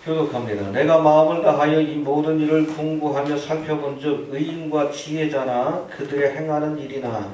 교독합니다. 내가 마음을 다하여 이 모든 일을 궁구하며 살펴본즉 의인과 지혜자나 그들의 행하는 일이나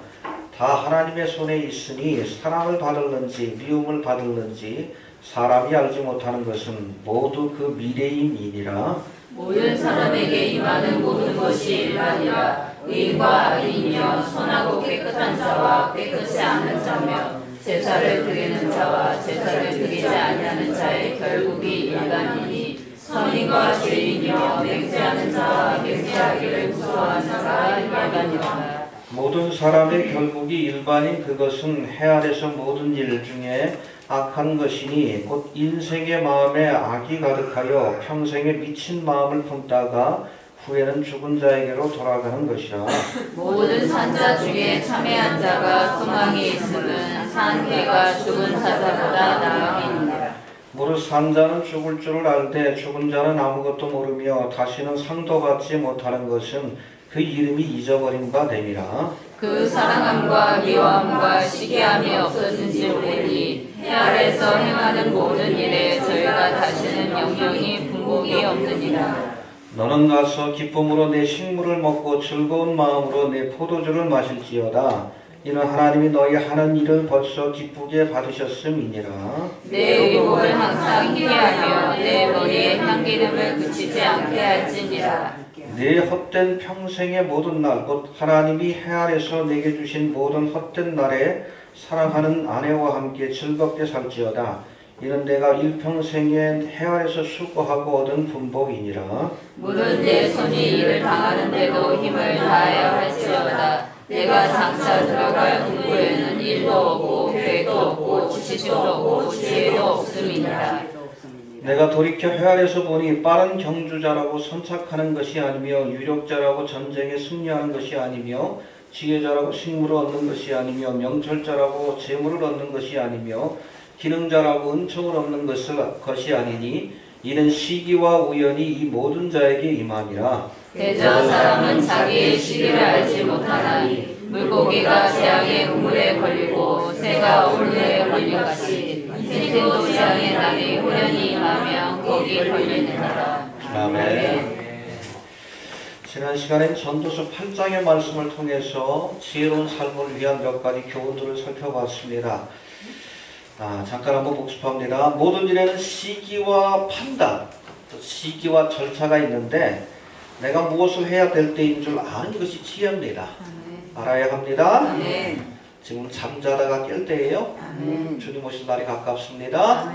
다 하나님의 손에 있으니 사랑을 받을는지 미움을 받을는지 사람이 알지 못하는 것은 모두 그 미래임이니라. 모든 사람에게 임하는 모든 것이 일반이라. 의인과 악인이며 선하고 깨끗한 자와 깨끗지 않은 자며 제사를 드리는 자와 제사를 드리지 아니하는 자의 결국이 일반이니 선인과 죄인이며 맹세하는 자와 맹세하기를 무서워하는 자가 일반이라. 모든 사람의 결국이 일반인 그것은 해 아래서 모든 일 중에 악한 것이니 곧 인생의 마음에 악이 가득하여 평생에 미친 마음을 품다가 후에는 죽은 자에게로 돌아가는 것이라. 모든 산자 중에 참회한 자가 소망이 있음은 산 개가 죽은 사자보다 나음이니라. 무릇 산 자는 죽을 줄을 알되 죽은 자는 아무것도 모르며 다시는 상도 받지 못하는 것은 그 이름이 잊어버린 바 됨이라. 그 사랑함과 미워함과 시기함이 없어진 지 오래니 해 아래서 행하는 모든 일에 저희가 다시는 영영이 분복이 없느니라. 너는 가서 기쁨으로 내 식물을 먹고 즐거운 마음으로 내 포도주를 마실지어다. 이는 하나님이 너희 하는 일을 벌써 기쁘게 받으셨음이니라. 내 의복을 항상 희애하며 내 머리에 향기름을 그치지 않게 할지니라. 내 헛된 평생의 모든 날 곧 하나님이 해 아래서 내게 주신 모든 헛된 날에 사랑하는 아내와 함께 즐겁게 살지어다. 이는 내가 일평생에 해 아래서 수고하고 얻은 분복이니라. 물은 내 손이 일을 당하는데도 힘을 다하여 할지어다. 내가 장차 들어갈 공부에는 일도 없고 계획도 없고 지식도 없고 지혜도 없음이니라. 내가 돌이켜 해 아래서 보니 빠른 경주자라고 선착하는 것이 아니며 유력자라고 전쟁에 승리하는 것이 아니며 지혜자라고 식물을 얻는 것이 아니며 명철자라고 재물을 얻는 것이 아니며 기능자라고 은총을 얻는 것이 아니니 이는 시기와 우연이 이 모든 자에게 임함이라. 대저 사람은 자기의 시기를 알지 못하나니 물고기가 재앙의 우물에 걸리고 새가 울레에 걸린 같이 인생도 재앙의 날이 후련히 임하면 거기 걸리느니라. 아멘. 지난 시간엔 전도서 8장의 말씀을 통해서 지혜로운 삶을 위한 몇 가지 교훈들을 살펴봤습니다. 잠깐 한번 복습합니다. 모든 일에는 시기와 판단, 또 시기와 절차가 있는데 내가 무엇을 해야 될 때인 줄 아는 것이 지혜입니다. 알아야 합니다. 지금 잠자다가 깰 때예요. 주님 오실 날이 가깝습니다.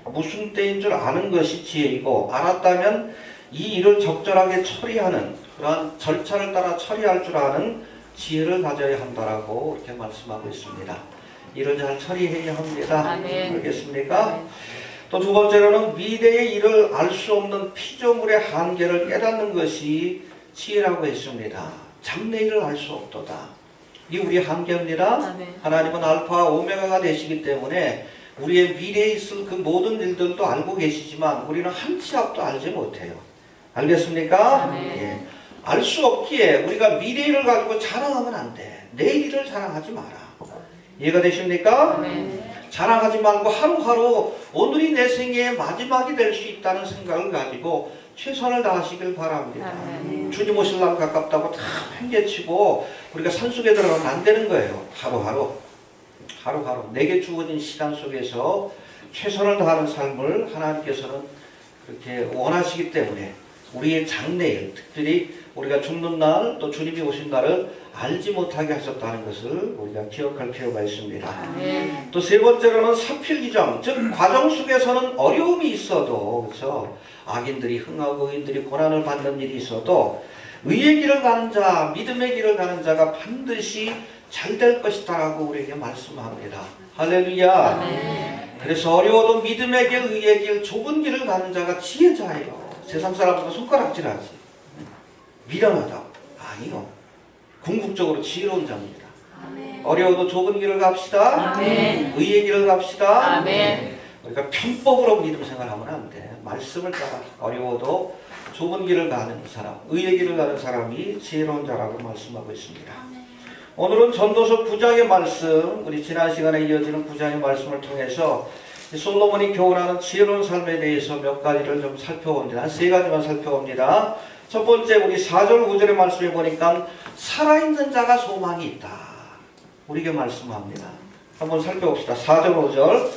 무슨 때인 줄 아는 것이 지혜이고 알았다면 이 일을 적절하게 처리하는 그러한 절차를 따라 처리할 줄 아는 지혜를 가져야 한다라고 이렇게 말씀하고 있습니다. 일을 잘 처리해야 합니다. 알겠습니까? 또 두 번째로는 미래의 일을 알 수 없는 피조물의 한계를 깨닫는 것이 지혜라고 했습니다. 장래일을 알 수 없도다. 이게 우리의 한계입니다. 하나님은 알파와 오메가가 되시기 때문에 우리의 미래에 있을 그 모든 일들도 알고 계시지만 우리는 한 치 앞도 알지 못해요. 알겠습니까? 예. 알 수 없기에 우리가 미래일을 가지고 자랑하면 안 돼. 내일을 자랑하지 마라. 이해가 되십니까? 자랑하지 말고 하루하루 오늘이 내 생애의 마지막이 될 수 있다는 생각을 가지고 최선을 다하시길 바랍니다. 주님 오실 날 가깝다고 다 팽개치고 우리가 산속에 들어가면 안 되는 거예요. 하루하루 내게 주어진 시간 속에서 최선을 다하는 삶을 하나님께서는 그렇게 원하시기 때문에 우리의 장래일, 특별히 우리가 죽는 날 또 주님이 오신 날을 알지 못하게 하셨다는 것을 우리가 기억할 필요가 있습니다. 또 세 번째로는 사필기정, 즉 과정 속에서는 어려움이 있어도 그렇죠? 악인들이 흥하고 의인들이 고난을 받는 일이 있어도 의의 길을 가는 자, 믿음의 길을 가는 자가 반드시 잘 될 것이다 라고 우리에게 말씀합니다. 할렐루야. 그래서 어려워도 믿음의 길, 의의 길, 좁은 길을 가는 자가 지혜자예요. 세상 사람보다 손가락질하지. 미련하다. 아니요. 궁극적으로 지혜로운 자입니다. 어려워도 좁은 길을 갑시다. 의의 길을 갑시다. 우리가 편법으로 믿음 생활하면 안 돼. 말씀을 따라 어려워도 좁은 길을 가는 사람, 의의 길을 가는 사람이 지혜로운 자라고 말씀하고 있습니다. 오늘은 전도서 9장의 말씀, 우리 지난 시간에 이어지는 9장의 말씀을 통해서 솔로몬이 교훈하는 지혜로운 삶에 대해서 몇 가지를 좀 살펴봅니다. 한 세 가지만 살펴봅니다. 첫 번째, 우리 4절 5절의 말씀에 보니까 살아있는 자가 소망이 있다, 우리에게 말씀합니다. 한번 살펴봅시다. 4절 5절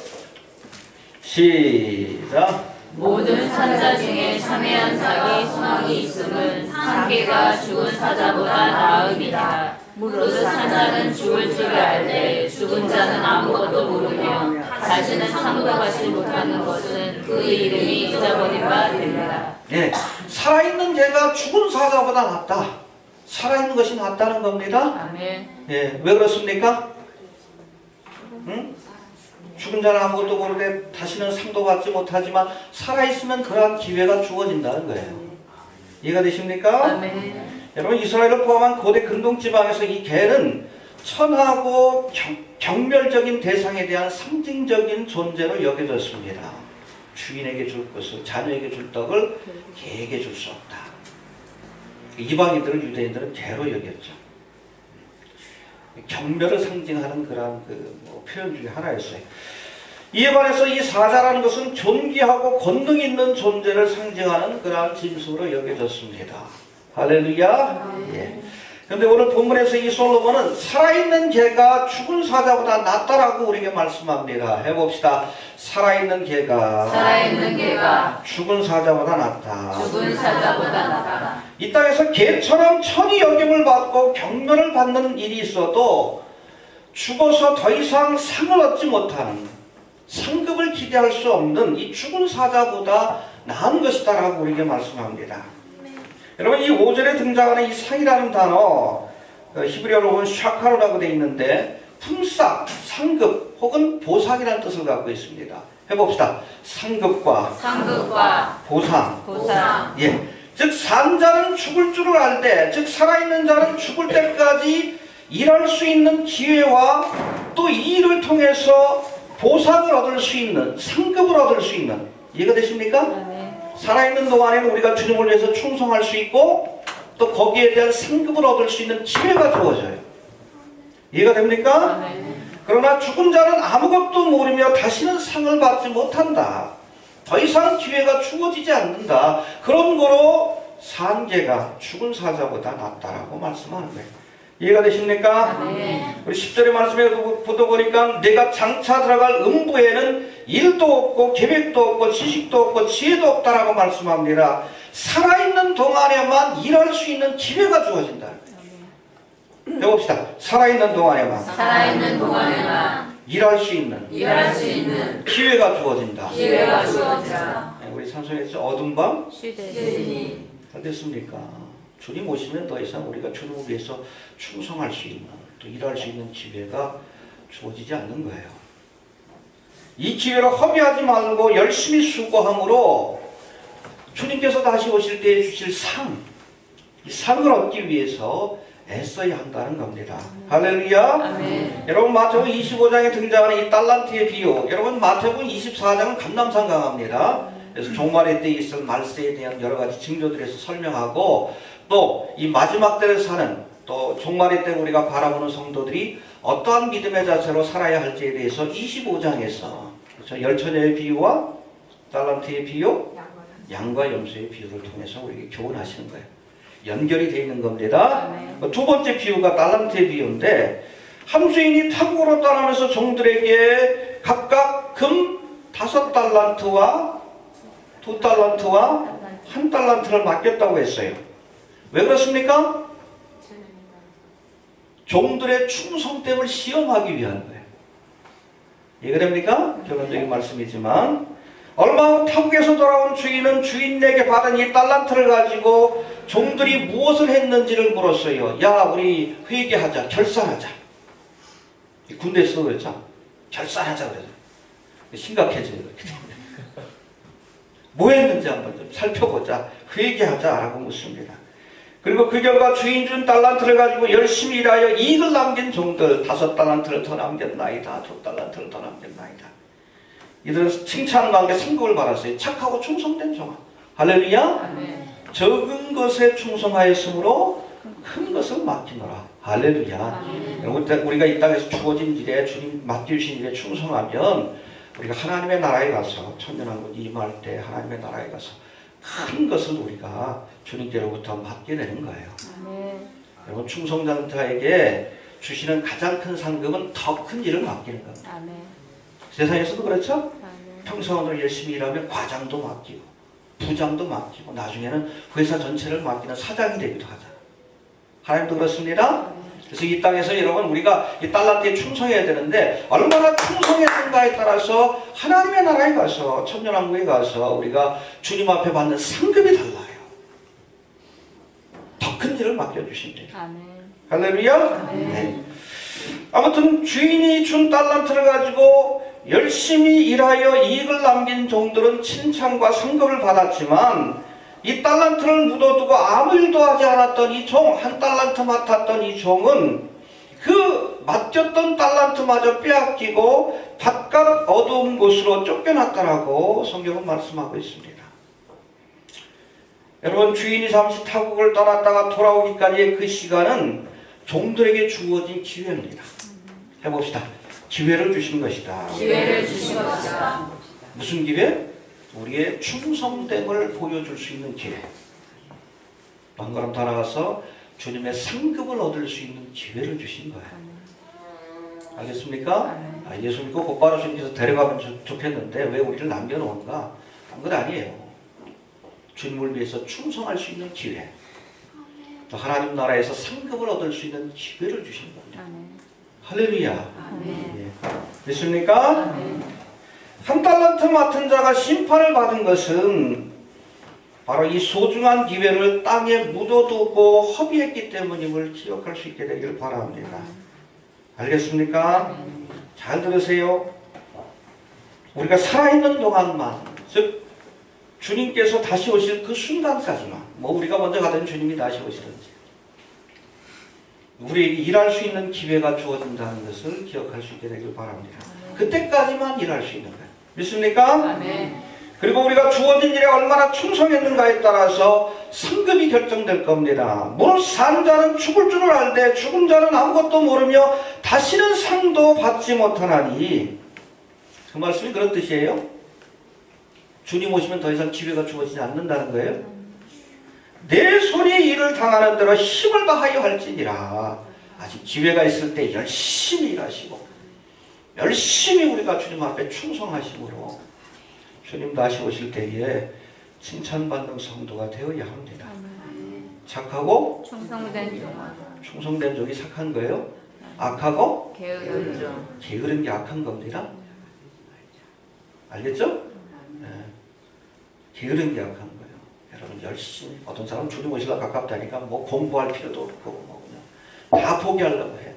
시작. 모든 산자 중에 참회한 자가 소망이 있음은 산개가 죽은 사자보다 나음이다. 무릇 산자는 죽을 줄을 알되 죽은 자는 아무것도 모르며 자신은 상도하지 못하는 것은 그 이름이 잊어버린 바 됩니다. 예, 살아있는 개가 죽은 사자보다 낫다. 살아있는 것이 낫다는 겁니다. 아멘. 예, 왜 그렇습니까? 응? 죽은 자는 아무것도 모르되 다시는 상도 받지 못하지만 살아있으면 그러한 기회가 주어진다는 거예요. 이해가 되십니까? 아멘. 여러분, 이스라엘을 포함한 고대 근동지방에서 이 개는 천하고 경멸적인 대상에 대한 상징적인 존재로 여겨졌습니다. 주인에게 줄 것을, 자녀에게 줄 떡을 개에게 줄 수 없다. 이방인들은, 유대인들은 개로 여겼죠. 경멸을 상징하는 그런 표현 중에 하나였어요. 이에 반해서 이 사자라는 것은 존귀하고 권능 있는 존재를 상징하는 그러한 짐승으로 여겨졌습니다. 할렐루야. 예. 근데 오늘 본문에서 이 솔로몬은 살아있는 개가 죽은 사자보다 낫다라고 우리에게 말씀합니다. 해봅시다. 살아있는 개가 죽은 사자보다 낫다. 죽은 사자보다 낫다. 이 땅에서 개처럼 천히 여김을 받고 경멸을 받는 일이 있어도 죽어서 더 이상 상을 얻지 못하는, 상급을 기대할 수 없는 이 죽은 사자보다 나은 것이다 라고 우리에게 말씀합니다. 여러분, 이 5절에 등장하는 이 상이라는 단어, 히브리어로 보면 샤카로라고 되어 있는데 품삯, 상급 혹은 보상이라는 뜻을 갖고 있습니다. 해봅시다. 상급과 보상. 예. 즉 산자는 죽을 줄을 알 때, 즉 살아있는 자는 죽을 때까지 일할 수 있는 기회와 또 이 일을 통해서 보상을 얻을 수 있는, 상급을 얻을 수 있는, 이해가 되십니까? 살아있는 동안에는 우리가 주님을 위해서 충성할 수 있고 또 거기에 대한 상급을 얻을 수 있는 기회가 주어져요. 이해가 됩니까? 그러나 죽은 자는 아무것도 모르며 다시는 상을 받지 못한다. 더 이상 기회가 주어지지 않는다. 그런 거로 산개가 죽은 사자보다 낫다라고 말씀하는 거예요. 이해가 되십니까? 우리 10절의 말씀에 보니까 내가 장차 들어갈 음부에는 일도 없고 계획도 없고 지식도 없고 지혜도 없다라고 말씀합니다. 살아있는 동안에만 일할 수 있는 기회가 주어진다. 해봅시다. 살아있는 동안에만 일할 수 있는 기회가 주어진다. 우리 찬송했죠. 어두운 밤 시대니 어땠습니까? 주님 오시면 더 이상 우리가 주님을 위해서 충성할 수 있는, 또 일할 수 있는 기회가 주어지지 않는 거예요. 이 기회를 허비하지 말고 열심히 수고함으로 주님께서 다시 오실 때 주실 이 상을 얻기 위해서 애써야 한다는 겁니다. 할렐루야. 아멘. 여러분, 마태복음 25장에 등장하는 이 달란트의 비유, 여러분 마태복음 24장은 감남상강합니다. 그래서 종말의 때에 있을 말세에 대한 여러 가지 징조들에서 설명하고 또 이 마지막 때를 사는, 또 종말의 때 우리가 바라보는 성도들이 어떠한 믿음의 자세로 살아야 할지에 대해서 25장에서 그렇죠? 열처녀의 비유와 달란트의 비유, 양과 염소의 비유를 통해서 우리에게 교훈하시는 거예요. 연결이 되어 있는 겁니다. 두 번째 비유가 달란트의 비유인데, 한 주인이 타국으로 떠나면서 종들에게 각각 금 5달란트와 2달란트와 1달란트를 맡겼다고 했어요. 왜 그렇습니까? 종들의 충성됨을 시험하기 위한 거예요. 이해가 됩니까? 결론적인 말씀이지만, 얼마 후 타국에서 돌아온 주인은 주인에게 받은 이 달란트를 가지고 종들이 무엇을 했는지를 물었어요. 야, 우리 회개하자, 결산하자. 군대에서 그랬죠. 결산하자 그래서 심각해져요. 뭐 했는지 한번 좀 살펴보자, 회개하자라고 묻습니다. 그리고 그 결과 주인 준 달란트를 가지고 열심히 일하여 이익을 남긴 종들 5달란트를 더 남겼나이다, 2달란트를 더 남겼나이다. 이들은 칭찬과 함께 상급을 받았어요. 착하고 충성된 종아. 할렐루야. 아멘. 적은 것에 충성하였으므로 큰 것을 맡기노라. 할렐루야. 우리가 이 땅에서 주어진 일에, 주님 맡기신 일에 충성하면 우리가 하나님의 나라에 가서 천년왕국이 임할 때 하나님의 나라에 가서 큰 것을 우리가 주님께로부터 받게 되는 거예요. 아멘. 여러분 충성자에게 주시는 가장 큰 상급은 더 큰 일을 맡기는 겁니다. 아멘. 세상에서도 그렇죠? 아멘. 평생원으로 열심히 일하면 과장도 맡기고 부장도 맡기고 나중에는 회사 전체를 맡기는 사장이 되기도 하잖아요. 하나님도 그렇습니다. 그래서 이 땅에서 여러분 우리가 이 달란트에 충성해야 되는데 얼마나 충성했는가에 따라서 하나님의 나라에 가서 천년왕국에 가서 우리가 주님 앞에 받는 상급이 달라요. 더 큰 일을 맡겨주십니다. 아멘. 할렐루야. 네. 아무튼 주인이 준 달란트를 가지고 열심히 일하여 이익을 남긴 종들은 칭찬과 상급을 받았지만 이 달란트를 묻어두고 아무 일도 하지 않았던 이 종, 한 달란트 맡았던 이 종은 그 맡겼던 달란트마저 빼앗기고 바깥 어두운 곳으로 쫓겨났다라고 성경은 말씀하고 있습니다. 여러분 주인이 잠시 타국을 떠났다가 돌아오기까지의 그 시간은 종들에게 주어진 기회입니다. 해봅시다. 기회를 주신 것이다. 기회를 주신 것이다. 무슨 기회? 우리의 충성됨을 보여줄 수 있는 기회. 한 걸음 더 나가서 주님의 상급을 얻을 수 있는 기회를 주신 거예요. 알겠습니까? 예수 믿고 곧바로 주님께서 데려가면 좋겠는데 왜 우리를 남겨놓은가? 그런 건 아니에요. 주님을 위해서 충성할 수 있는 기회. 또 하나님 나라에서 상급을 얻을 수 있는 기회를 주신 겁니다. 할렐루야. 예. 믿습니까? 한 달란트 맡은 자가 심판을 받은 것은 바로 이 소중한 기회를 땅에 묻어두고 허비했기 때문임을 기억할 수 있게 되기를 바랍니다. 알겠습니까? 잘 들으세요. 우리가 살아있는 동안만, 즉 주님께서 다시 오실 그 순간까지만, 우리가 먼저 가든 주님이 다시 오시든지 우리에게 일할 수 있는 기회가 주어진다는 것을 기억할 수 있게 되길 바랍니다. 그때까지만 일할 수 있는 거예요. 믿습니까? 아멘. 그리고 우리가 주어진 일에 얼마나 충성했는가에 따라서 상급이 결정될 겁니다. 뭘 산 자는 죽을 줄을 알되 죽은 자는 아무것도 모르며 다시는 상도 받지 못하나니. 그 말씀이 그런 뜻이에요. 주님 오시면 더 이상 기회가 주어지지 않는다는 거예요. 내 손이 일을 당하는 대로 힘을 다하여 할지니라. 아직 기회가 있을 때 열심히 일하시고 열심히 우리가 주님 앞에 충성하심으로 주님 다시 오실 때에 칭찬받는 성도가 되어야 합니다. 착하고 충성된 종이 착한 거예요. 악하고 게으른 게 악한 겁니다. 알겠죠? 네. 게으른 게 악한 거예요. 여러분 열심히, 어떤 사람은 주님 오시려 가깝다니까 공부할 필요도 없고 그냥 다 포기하려고 해.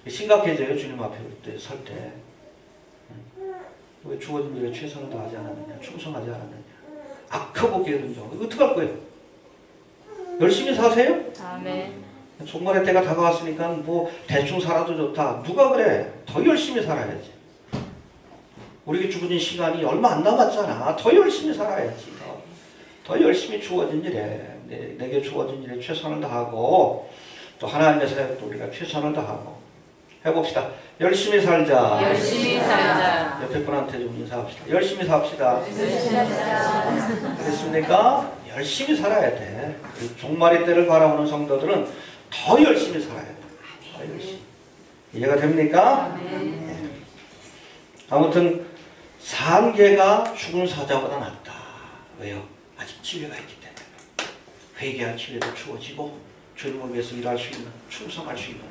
심각해져요. 주님 앞에 설 때. 왜 주어진 일에 최선을 다하지 않았느냐, 충성하지 않았느냐, 악하고 게으른 종. 이거 어떡할 거예요? 열심히 사세요? 아멘. 종말의 때가 다가왔으니까 대충 살아도 좋다. 누가 그래? 더 열심히 살아야지. 우리에게 주어진 시간이 얼마 안 남았잖아. 더 열심히 살아야지. 더 열심히 주어진 일에, 내게 주어진 일에 최선을 다하고 또 하나님의 사역도 우리가 최선을 다하고 해봅시다. 열심히 살자. 열심히 살자. 옆에 분한테 좀 인사합시다. 열심히 삽시다. 열심히 살자. 그렇습니까? 열심히 살아야 돼. 종말의 때를 바라보는 성도들은 더 열심히 살아야 돼. 더 열심히. 이해가 됩니까? 네. 아무튼 산 개가 죽은 사자보다 낫다. 왜요? 아직 기회가 있기 때문에. 회개할 기회도 주어지고 주님을 위해서 일할 수 있는, 충성할 수 있는,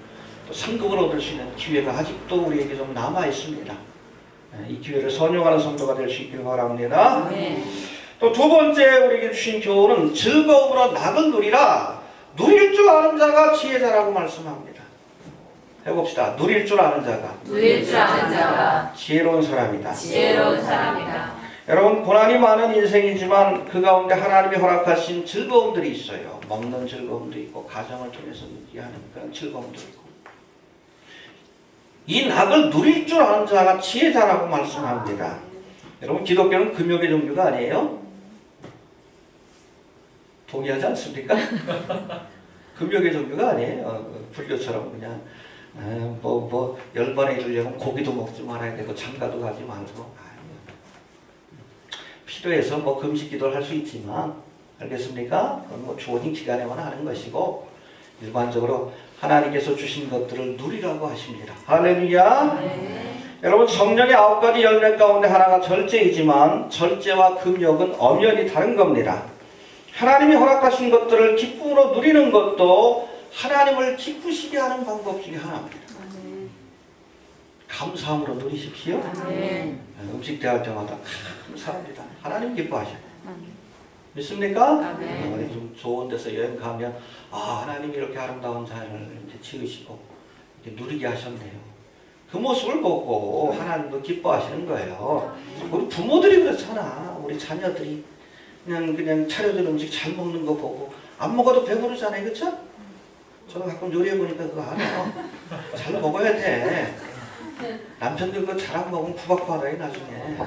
또 상급을 얻을 수 있는 기회가 아직도 우리에게 좀 남아 있습니다. 이 기회를 선용하는 성도가 될 수 있기를 바랍니다. 또 두 번째 우리에게 주신 교훈은 즐거움으로 낙을 누리라. 누릴 줄 아는 자가 지혜자라고 말씀합니다. 해봅시다. 누릴 줄 아는 자가. 누릴 줄 아는 자가 지혜로운 사람이다. 지혜로운 사람이다. 여러분 고난이 많은 인생이지만 그 가운데 하나님이 허락하신 즐거움들이 있어요. 먹는 즐거움도 있고 가정을 통해서 누리게 하는 그런 즐거움도 있고. 이 낙을 누릴 줄 아는 자가 지혜자라고 말씀합니다. 여러분 기독교는 금욕의 종류가 아니에요? 동의하지 않습니까? 금욕의 종류가 아니에요. 불교처럼 그냥 뭐 10번에 이르려면 고기도 먹지 말아야 되고 장가도 가지 말고. 아니요. 필요해서 뭐 금식 기도를 할 수 있지만, 알겠습니까? 그건 뭐 주어진 기간에만 하는 것이고, 일반적으로 하나님께서 주신 것들을 누리라고 하십니다. 할렐루야. 네. 여러분, 성령의 9가지 열매 가운데 하나가 절제이지만 절제와 금욕은 엄연히 다른 겁니다. 하나님이 허락하신 것들을 기쁨으로 누리는 것도 하나님을 기쁘시게 하는 방법 중에 하나입니다. 감사함으로 누리십시오. 음식 대할 때마다 감사합니다. 하나님 기뻐하셔요. 믿습니까? 우리 좀 좋은 데서 여행 가면 하나님이 이렇게 아름다운 자연을 이렇게 지으시고 이렇게 누리게 하셨네요. 그 모습을 보고 하나님도 기뻐하시는 거예요. 우리 부모들이 그렇잖아. 우리 자녀들이 그냥 차려진 음식 잘 먹는 거 보고 안 먹어도 배부르잖아요. 그렇죠? 저도 가끔 요리해 보니까 그거 알아요. 잘 먹어야 돼. 남편들 그거 잘 안 먹으면 구박받아요 나중에.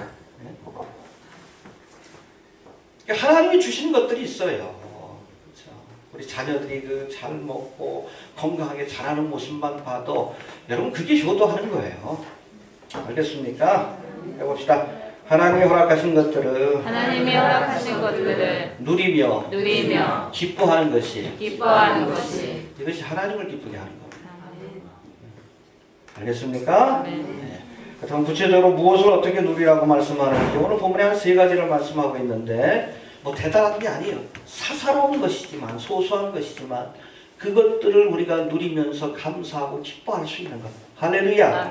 하나님이 주신 것들이 있어요. 그렇죠? 우리 자녀들이 그 잘 먹고 건강하게 자라는 모습만 봐도 여러분 그게 효도하는 거예요. 알겠습니까? 해봅시다. 하나님이 허락하신 것들을 누리며 기뻐하는 것이 이것이 하나님을 기쁘게 하는 겁니다. 알겠습니까? 네. 그럼 구체적으로 무엇을 어떻게 누리라고 말씀하는지 오늘 본문에 한 3가지를 말씀하고 있는데 뭐 대단한 게 아니에요. 사사로운 것이지만 소소한 것이지만 그것들을 우리가 누리면서 감사하고 기뻐할 수 있는 것. 할렐루야.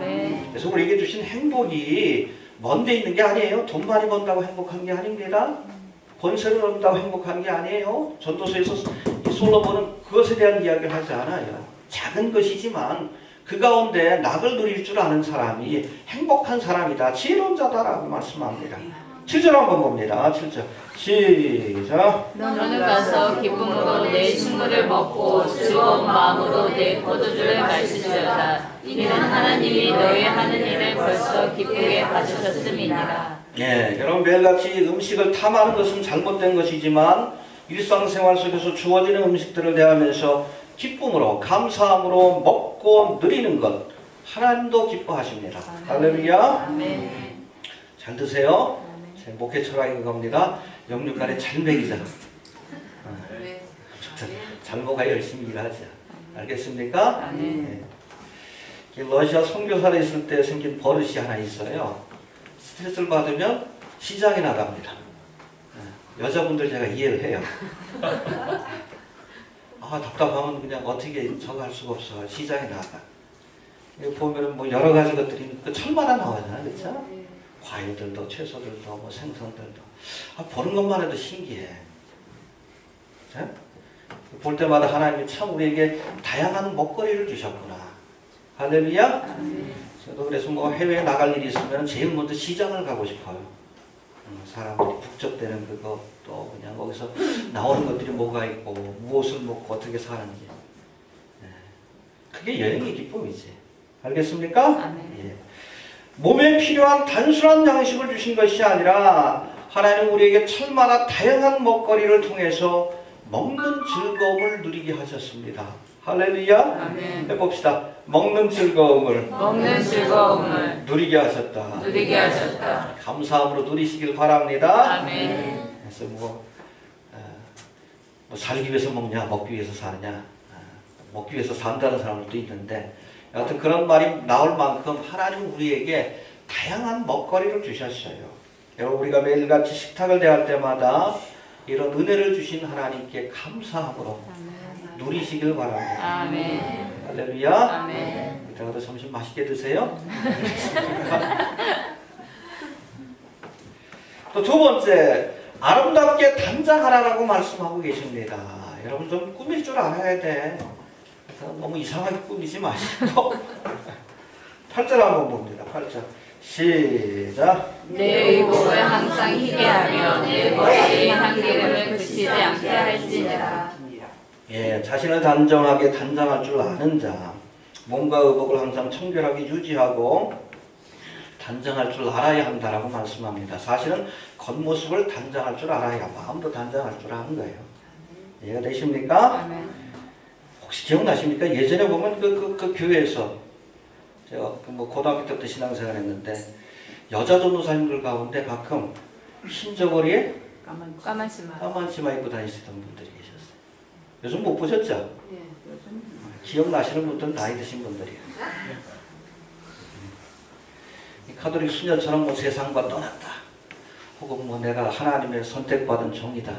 그래서 우리에게 주신 행복이 먼데 있는 게 아니에요. 돈 많이 번다고 행복한 게 아닙니다. 권세를 얻는다고 행복한 게 아니에요. 전도서에서 솔로몬은 그것에 대한 이야기를 하지 않아요. 작은 것이지만 그 가운데 낙을 누릴 줄 아는 사람이 행복한 사람이다. 지혜로운 자다라고 말씀합니다. 7절 한번 봅니다. 7절 시작. 너는 가서 기쁨으로 내 식물을 먹고 즐거운 마음으로 내 포도주를 마시리로다. 이는 하나님이 너희 하는 일을 벌써 기쁘게 봐주셨음이니라. 예, 여러분 매일같이 음식을 탐하는 것은 잘못된 것이지만 일상생활 속에서 주어지는 음식들을 대하면서 기쁨으로 감사함으로 먹고 누리는 것 하나님도 기뻐하십니다. 할렐루야. 잘 드세요. 제 목회 철학인 겁니다. 영육간에 잘 먹이자. 잘 먹어야 열심히 일하자. 알겠습니까? 네. 러시아 선교사로 있을 때 생긴 버릇이 하나 있어요. 스트레스를 받으면 시장에 나갑니다. 여자분들 제가 이해를 해요. 답답하면 그냥 어떻게 저거 할 수가 없어. 시장에 나가. 여기 보면은 뭐 여러 가지 것들이 철마다 나오잖아요. 그렇죠? 과일들도 채소들도 뭐 생선들도 보는 것만 해도 신기해. 그렇죠? 볼 때마다 하나님이 참 우리에게 다양한 먹거리를 주셨구나. 할렐루야. 저도 그래서 뭐 해외에 나갈 일이 있으면 제일 먼저 시장을 가고 싶어요. 사람들이 북적대는 그거 또 그냥 거기서 나오는 것들이 뭐가 있고 무엇을 먹고 어떻게 사는지. 그게 여행의 기쁨이지. 알겠습니까? 예. 몸에 필요한 단순한 양식을 주신 것이 아니라 하나님 우리에게 철마다 다양한 먹거리를 통해서 먹는 즐거움을 누리게 하셨습니다. 할렐루야. 해봅시다. 먹는 즐거움을 누리게 하셨다. 감사함으로 누리시길 바랍니다. 그래서 뭐 살기 위해서 먹냐, 먹기 위해서 사느냐, 먹기 위해서 산다는 사람들도 있는데 여하튼 그런 말이 나올 만큼 하나님은 우리에게 다양한 먹거리를 주셨어요. 여러분 우리가 매일같이 식탁을 대할 때마다 이런 은혜를 주신 하나님께 감사함으로 누리시길 바랍니다. 할렐루야. 이따가도 점심 맛있게 드세요. 또 두 번째, 아름답게 단장하라라고 말씀하고 계십니다. 여러분 좀 꾸밀 줄 알아야 돼. 너무 이상하게 꾸미지 마시고 8절 한번 봅니다. 8절 시작. 내 의복을 항상 희게 하며 내 머리에 향기름을 그치지 않게 할지니라. 예, 자신을 단정하게 단장할 줄 아는 자, 몸과 의복을 항상 청결하게 유지하고 단장할 줄 알아야 한다라고 말씀합니다. 사실은 겉모습을 단장할 줄 알아야 마음도 단장할 줄 아는 거예요. 이해가 되십니까? 혹시 기억나십니까? 예전에 보면 그 교회에서 제가 뭐 고등학교 때부터 신앙생활 했는데 여자 전도사님들 가운데 가끔 흰 저고리에 까만 치마. 까만 치마 입고 다니시던 분들이 계셨어요. 요즘 못 보셨죠? 예, 요즘. 기억나시는 분들은 나이 드신 분들이에요. 이 카톨릭 수녀처럼 뭐 세상과 떠났다. 혹은 뭐 내가 하나님의 선택받은 종이다.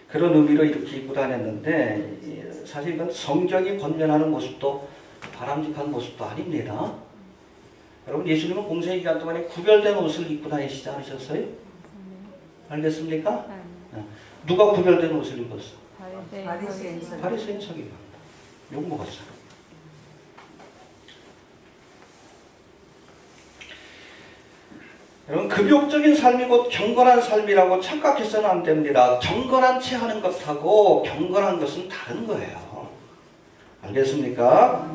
그런 의미로 이렇게 입고 다녔는데 사실 이건 성경이 권면하는 모습도 바람직한 모습도 아닙니다. 여러분 예수님은 공생의 기간 동안에 구별된 옷을 입고 다니시지 않으셨어요? 알겠습니까? 누가 구별된 옷을 입었어? 바리새인 척이 욕먹었어. 여러분 급욕적인 삶이 곧 경건한 삶이라고 착각해서는 안 됩니다. 경건한 채 하는 것하고 경건한 것은 다른 거예요. 알겠습니까?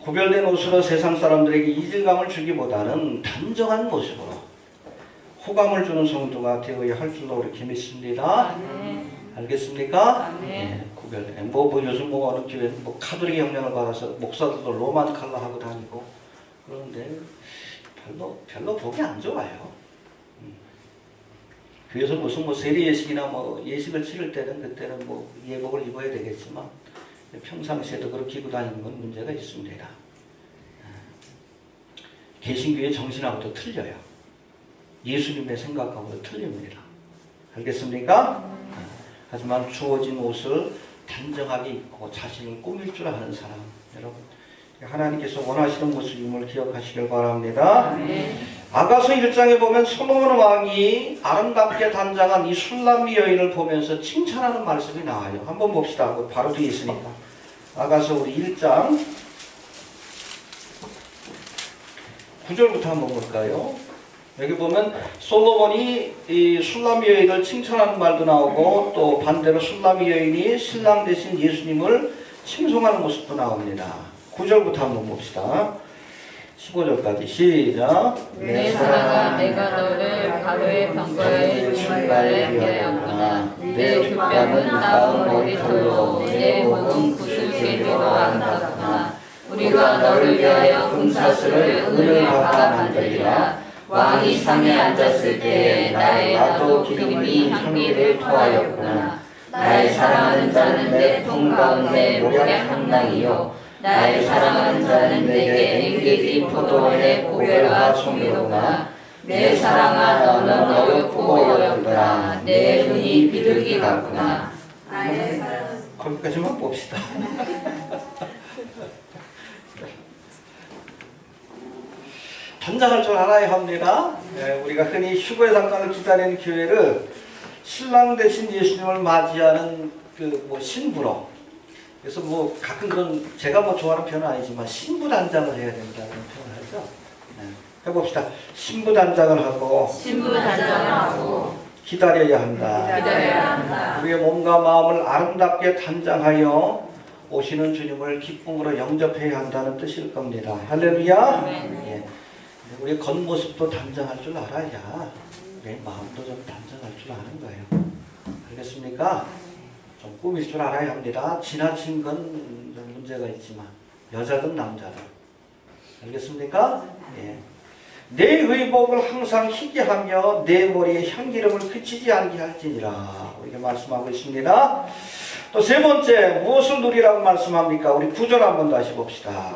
구별된 옷으로 세상 사람들에게 이질감을 주기보다는 단정한 모습으로 호감을 주는 성도가 되어야 할 줄로 이렇게 믿습니다. 알겠습니까? 네, 구별된. 뭐 요즘 뭐 어느 교회 뭐 카톨릭 영향을 받아서 목사들도 로만 칼라 하고 다니고 그런데 별로 보기 안 좋아요. 교회에서 무슨 뭐 세례 예식이나 뭐 예식을 치를 때는 그때는 뭐 예복을 입어야 되겠지만 평상시에도 그렇게 입고 다니는 건 문제가 있습니다. 개신교의 정신하고도 틀려요. 예수님의 생각하고도 틀립니다. 알겠습니까? 하지만 주어진 옷을 단정하게 입고 자신을 꾸밀 줄 아는 사람, 여러분 하나님께서 원하시는 모습임을 기억하시길 바랍니다. 아가서 1장에 보면 솔로몬 왕이 아름답게 단장한 이 술람미 여인을 보면서 칭찬하는 말씀이 나와요. 한번 봅시다. 바로 뒤에 있으니까. 아가서 우리 1장 9절부터 한번 볼까요? 여기 보면 솔로몬이 이 술람미 여인을 칭찬하는 말도 나오고 또 반대로 술람미 여인이 신랑 되신 예수님을 칭송하는 모습도 나옵니다. 9절부터 한번 봅시다. 15절까지 시작. 내 사랑아 내가 너를 바로의 병거에 출발에 비하였구나. 내 뒷뺨은 나은 머리털로 내 몸은 구슬개로 아름답구나. 우리가 너를 위하여 금사슬을 은을 박아 만들리라. 왕이 상에 앉았을 때에 나의 나도 기름이 향기를 토하였구나. 나의 사랑하는 자는 내 품 가운데 모략향낭이요 나의 사랑하는 자는 내게 엔게디 포도원의 고별과 송이로구나. 내 사랑아 너는 어렵고 어렵구나. 내 눈이 비둘기 같구나. 거기까지만 봅시다. 단장할 줄 알아야 합니다. 우리가 흔히 휴거의 장관을 기다리는 교회를 신랑 되신 예수님을 맞이하는 그 뭐 신부로, 그래서 뭐 가끔 그런 제가 뭐 좋아하는 표현은 아니지만 신부 단장을 해야 된다는 표현을 하죠. 해봅시다. 신부 단장을 하고 기다려야 한다. 우리의 몸과 마음을 아름답게 단장하여 오시는 주님을 기쁨으로 영접해야 한다는 뜻일 겁니다. 할렐루야. 예. 우리의 겉모습도 단장할 줄 알아야 내 마음도 좀 단장할 줄 아는 거예요. 알겠습니까? 좀 꾸밀 줄 알아야 합니다. 지나친 건 좀 문제가 있지만 여자든 남자든. 알겠습니까? 예. 내 의복을 항상 희게 하며 내 머리에 향기름을 그치지 않게 할지니라. 이렇게 말씀하고 있습니다. 또 세 번째 무엇을 누리라고 말씀합니까? 우리 9절 한번 다시 봅시다.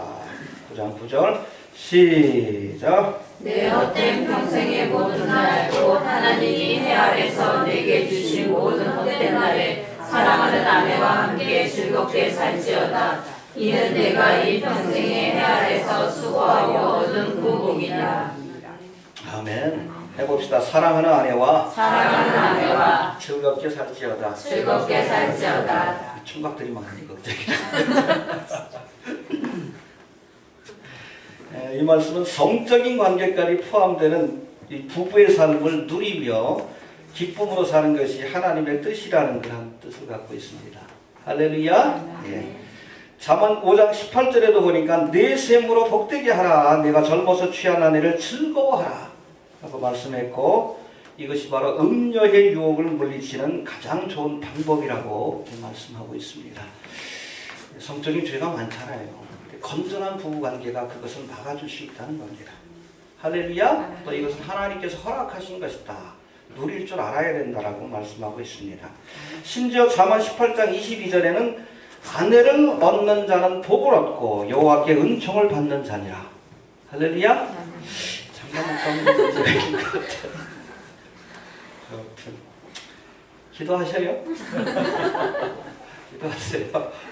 9장 9절 시작. 내 헛된 평생의 모든 날 곧 하나님이 해 아래서 내게 주신 모든 헛된 날에 사랑하는 아내와 함께 즐겁게 살지어다. 이는 내가 이 평생의 해 아래서 수고하고 얻은 구복이다. 아멘. 해봅시다. 사랑하는 아내와 즐겁게 살지어다. 총각들이 많으니 걱정이다. 이 말씀은 성적인 관계까지 포함되는 이 부부의 삶을 누리며 기쁨으로 사는 것이 하나님의 뜻이라는 그런 뜻을 갖고 있습니다. 할렐루야. 예. 잠언 5장 18절에도 보니까 내 셈으로 복되게 하라. 내가 젊어서 취한 아내를 즐거워하라 라고 말씀했고, 이것이 바로 음녀의 유혹을 물리치는 가장 좋은 방법이라고 말씀하고 있습니다. 성적인 죄가 많잖아요. 건전한 부부관계가 그것을 막아줄 수 있다는 겁니다. 할렐루야. 또 이것은 하나님께서 허락하신 것이다. 누릴 줄 알아야 된다라고 말씀하고 있습니다. 심지어 잠언 18장 22절에는 아내를 얻는 자는 복을 얻고 여호와께 은총을 받는 자니라. 할렐루야. 잠깐만 문제가 있는 것 같아요. 아무튼 기도하셔요. 기도하세요.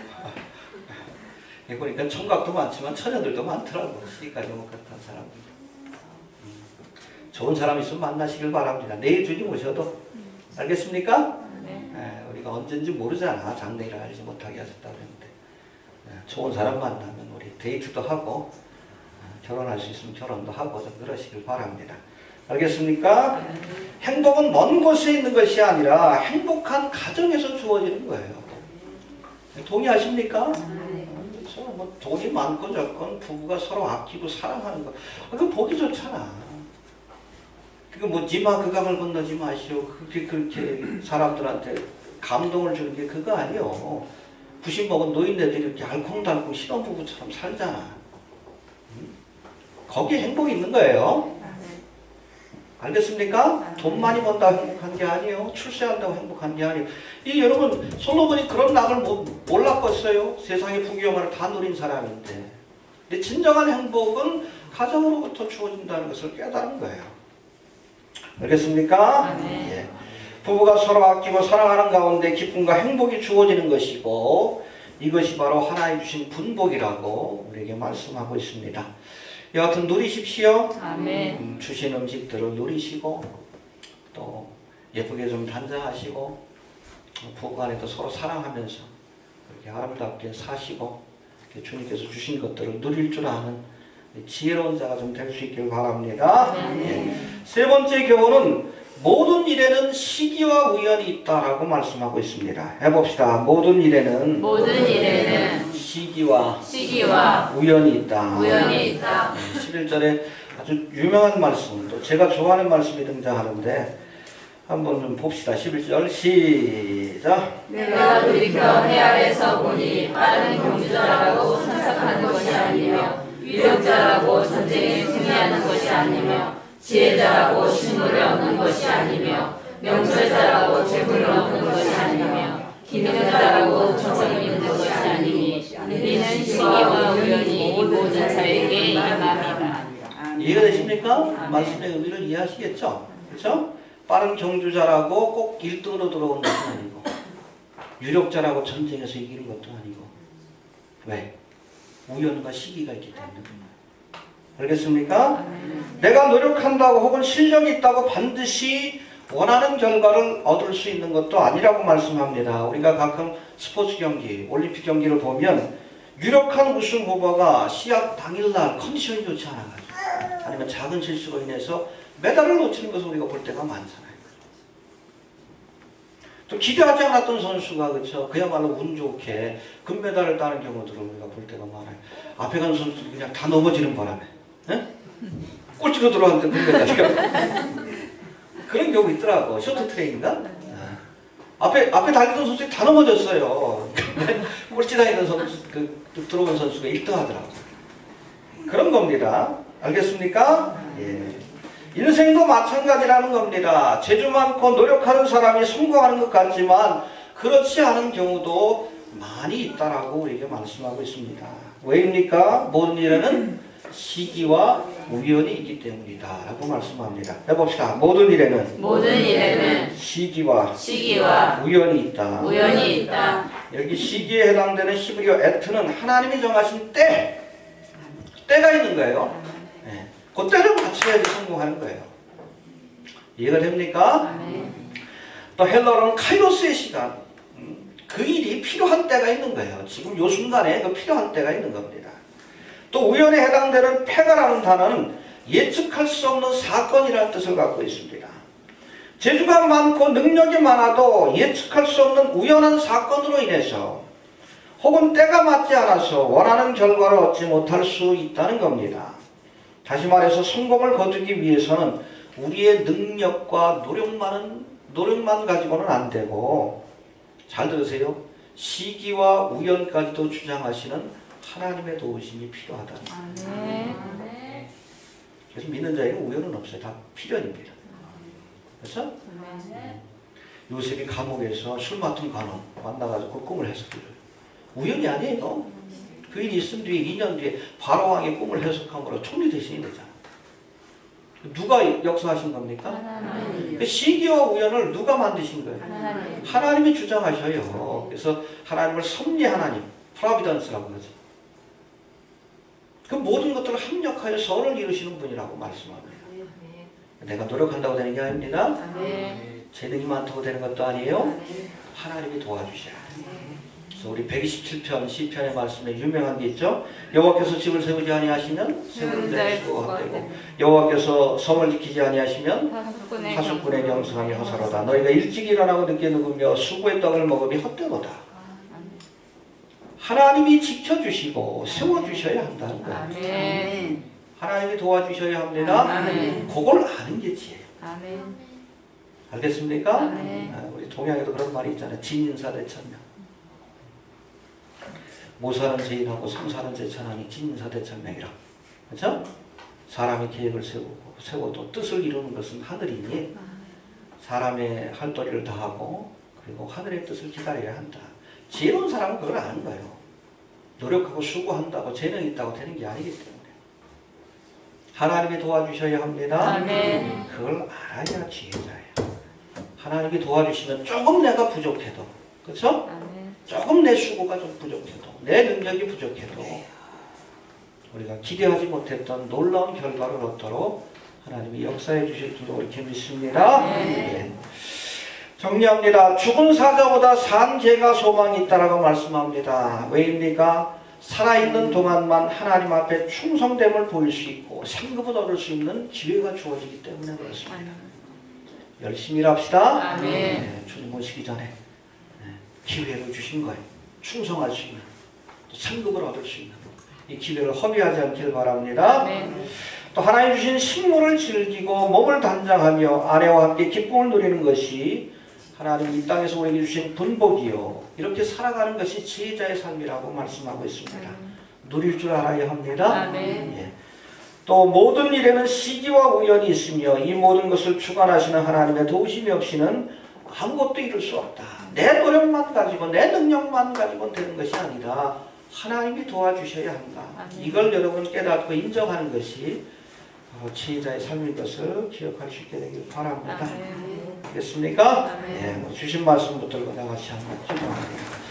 보니까 총각도 많지만 처녀들도 많더라고. 시집까지 못 갔던 사람들. 좋은 사람 있으면 만나시길 바랍니다. 내일 주님 오셔도. 알겠습니까? 네. 우리가 언젠지 모르잖아. 장래를 알지 못하게 하셨다고 했는데. 좋은 사람 만나면 우리 데이트도 하고 결혼할 수 있으면 결혼도 하고 좀 그러시길 바랍니다. 알겠습니까? 행복은 먼 곳에 있는 것이 아니라 행복한 가정에서 주어지는 거예요. 동의하십니까? 그렇죠. 뭐 돈이 많고 적건 부부가 서로 아끼고 사랑하는 거, 그거 보기 좋잖아. 그거 뭐 지마 그 강을 건너지 마시오. 그렇게 사람들한테 감동을 주는 게 그거 아니요. 부심 먹은 노인네들이 이렇게 알콩달콩 신혼부부처럼 살잖아. 거기에 행복이 있는 거예요. 알겠습니까? 돈 많이 번다고 행복한 게 아니에요. 출세한다고 행복한 게 아니에요. 여러분 솔로몬이 그런 낙을 몰랐겠어요? 세상의 부귀영화를 다 누린 사람인데. 근데 진정한 행복은 가정으로부터 주어진다는 것을 깨달은 거예요. 알겠습니까? 예. 부부가 서로 아끼고 사랑하는 가운데 기쁨과 행복이 주어지는 것이고 이것이 바로 하나님 주신 분복이라고 우리에게 말씀하고 있습니다. 여하튼 누리십시오. 아멘. 주신 음식들을 누리시고 또 예쁘게 좀 단장하시고 부부간에도 서로 사랑하면서 그렇게 아름답게 사시고 주님께서 주신 것들을 누릴 줄 아는 지혜로운 자가 좀 될 수 있길 바랍니다. 예. 세 번째 교훈은 모든 일에는 시기와 우연이 있다라고 말씀하고 있습니다. 해봅시다. 모든 일에는 시기와 우연이 있다. 11절에 아주 유명한 말씀, 또 제가 좋아하는 말씀이 등장하는데 한번 좀 봅시다. 11절 시작. 내가 돌이켜 해 아래서 보니 빠른 경주자라고 생각하는 것이 아니며 위력자라고 전쟁에 승리하는 것이 아니며 지혜자라고 신물을 얻는 것이 아니며 명철자라고 재물을 얻는 것이 아니며 기능자라고 정을 입는 것이 아니니 이는 시기와 우연이 모든 자에게 임합니다. 이해가 되십니까? 말씀의 의미를 이해하시겠죠? 그렇죠? 빠른 경주자라고 꼭 1등으로 들어오는 것은 아니고 유력자라고 전쟁에서 이기는 것도 아니고 왜? 우연과 시기가 있기 때문에. 알겠습니까? 내가 노력한다고 혹은 실력이 있다고 반드시 원하는 결과를 얻을 수 있는 것도 아니라고 말씀합니다. 우리가 가끔 스포츠 경기, 올림픽 경기를 보면 유력한 우승 후보가 시합 당일날 컨디션이 좋지 않아가지고 아니면 작은 실수로 인해서 메달을 놓치는 것을 우리가 볼 때가 많잖아요. 또 기대하지 않았던 선수가 그렇죠. 그야말로 운 좋게 금메달을 따는 경우들을 우리가 볼 때가 많아요. 앞에 가는 선수들이 그냥 다 넘어지는 바람에 꼴찌로 들어왔는데 금메달이가 그런 경우 있더라고. 쇼트트랙인가? 앞에 달리던 선수들이 다 넘어졌어요. 꼴찌 다니던 선수, 들어온 선수가 1등 하더라고. 그런 겁니다. 알겠습니까? 예. 인생도 마찬가지라는 겁니다. 재주 많고 노력하는 사람이 성공하는 것 같지만 그렇지 않은 경우도 많이 있다라고 우리에게 말씀하고 있습니다. 왜입니까? 모든 일에는 시기와 우연이 있기 때문이다 라고 말씀합니다. 해봅시다. 모든 일에는 시기와 우연이 있다. 여기 시기에 해당되는 히브리어 에트는 하나님이 정하신 때가 있는 거예요. 그 때를 맞춰야지 성공하는 거예요. 이해가 됩니까? 또 헬라어로는 카이로스의 시간, 그 일이 필요한 때가 있는 거예요. 지금 요 순간에 그 필요한 때가 있는 겁니다. 또 우연에 해당되는 패가라는 단어는 예측할 수 없는 사건이라는 뜻을 갖고 있습니다. 재주가 많고 능력이 많아도 예측할 수 없는 우연한 사건으로 인해서 혹은 때가 맞지 않아서 원하는 결과를 얻지 못할 수 있다는 겁니다. 다시 말해서 성공을 거두기 위해서는 우리의 능력과 노력만 가지고는 안 되고, 잘 들으세요. 시기와 우연까지도 주장하시는 하나님의 도우심이 필요하다. 아멘. 그래서 믿는 자에게 우연은 없어요. 다 필연입니다. 그래서 요셉이 감옥에서 술 맡은 관원 만나가지고 그 꿈을 해석해줘요. 우연이 아니에요. 그 일이 있은 뒤에 2년 뒤에 바로왕의 꿈을 해석함으로 총리 대신이 되잖아. 누가 역사하신 겁니까? 하나님. 그 시기와 우연을 누가 만드신 거예요? 하나님. 하나님이 주장하셔요. 그래서 하나님을 섭리 하나님, 프로비던스라고 그러죠. 그 모든 것들을 합력하여 선을 이루시는 분이라고 말씀합니다. 내가 노력한다고 되는 게 아닙니다. 재능이 많다고 되는 것도 아니에요. 하나님이 도와주셔야 돼요. 그래서 우리 127편 시편의 말씀에 유명한 게 있죠. 여호와께서 집을 세우지 아니하시면 세우는 자의 수고가 헛되고 여호와께서 성을 지키지 아니하시면 하수꾼의 경성함이 허사로다. 너희가 일찍 일어나고 늦게 누우며 수고의 떡을 먹음이 헛되도다. 하나님이 지켜주시고 세워주셔야 한다는 거예요. 아멘. 하나님이 도와주셔야 합니다. 아멘. 그걸 아는 게 지혜예요. 아멘. 알겠습니까? 아멘. 우리 동양에도 그런 말이 있잖아요. 진인사대천명. 모사는 제인하고 삼사는 제천하니 진인사대천명이라. 그렇죠? 사람이 계획을 세워도 뜻을 이루는 것은 하늘이니 사람의 할 도리를 다하고 그리고 하늘의 뜻을 기다려야 한다. 지혜로운 사람은 그걸 아는 거예요. 노력하고 수고한다고 재능이 있다고 되는 게 아니기 때문에 하나님이 도와주셔야 합니다. 아멘. 그걸 알아야 지혜자예요. 하나님이 도와주시면 조금 내가 부족해도, 그렇죠? 아멘. 조금 내 수고가 좀 부족해도, 내 능력이 부족해도 우리가 기대하지 못했던 놀라운 결과를 얻도록 하나님이 역사해 주실 줄로 이렇게 믿습니다. 네. 정리합니다. 죽은 사자보다 산 개가 소망이 있다라고 말씀합니다. 왜입니까? 살아있는 동안만 하나님 앞에 충성됨을 보일 수 있고 상급을 얻을 수 있는 기회가 주어지기 때문에 그렇습니다. 열심히 일합시다. 아멘. 네, 주님 오시기 전에 기회를 주신 거예요. 충성할 수 있는, 또 상급을 얻을 수 있는 이 기회를 허비하지 않길 바랍니다. 아멘. 또 하나님 주신 식물을 즐기고 몸을 단장하며 아내와 함께 기쁨을 누리는 것이 하나님 이 땅에서 우리에게 주신 분복이요. 이렇게 살아가는 것이 지혜자의 삶이라고 말씀하고 있습니다. 누릴 줄 알아야 합니다. 아멘. 예. 또 모든 일에는 시기와 우연이 있으며 이 모든 것을 주관하시는 하나님의 도우심이 없이는 아무것도 이룰 수 없다. 내 노력만 가지고 내 능력만 가지고 되는 것이 아니라 하나님이 도와주셔야 한다. 아멘. 이걸 여러분 깨닫고 인정하는 것이 지혜자의 삶인 것을 기억할 수 있게 되길 바랍니다. 아멘. 알겠습니까? 아멘. 네, 주신 말씀 붙들고 다 같이 한번 기도합니다.